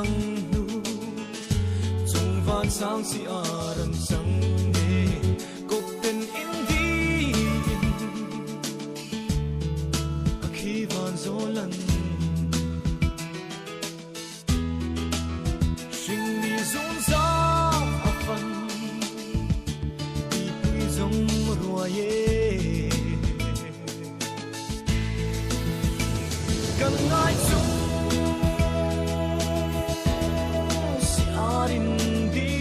sang nu chung van sang si aram sang ne kop ten in di akhi van zolan shing ni zon sa afan di pui zong ruaye kan ngai chung si arin di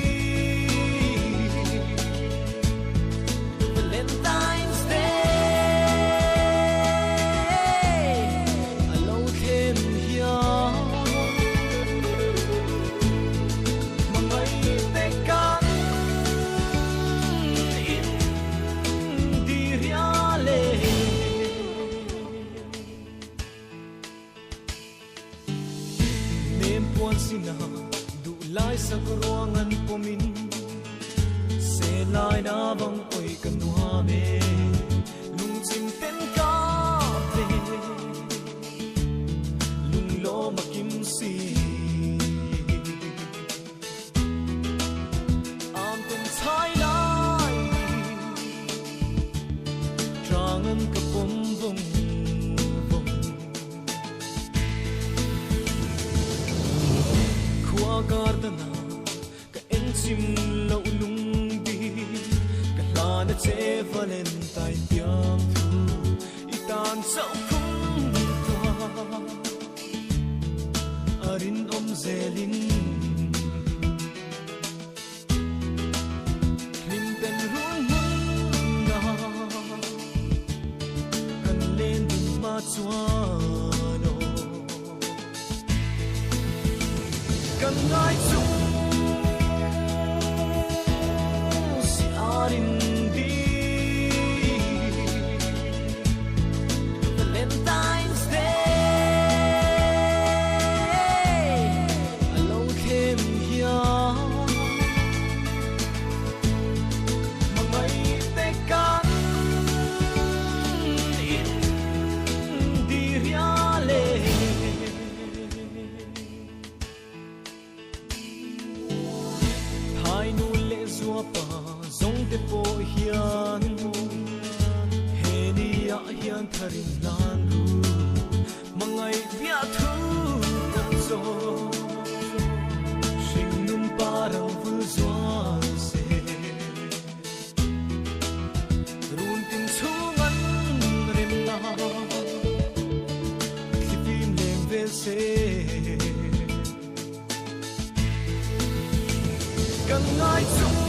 Valentine's Day along khen here mangai te kan in di riale puan sina du lai sa ruangan pomin se lai na bang oi kan nuha me lung chim ten ka pe lung lo makim si am ten chai lai trangan ka pom bong gardana ka enchim lo lung bi ka lana che valentine tiang thu itan sau khung twa arin om zelin lim ten run na kan len ma chuano kan ngai chung si arin di Valentine's Day along khem here mangai te kan in di riale hai nu le zua pa zong te po hian he ni ya hian tharin nan ru mangai bia thu kan zo sing num parang vu zua se run tin chungan rim na klipim lem ve se kan ngai chung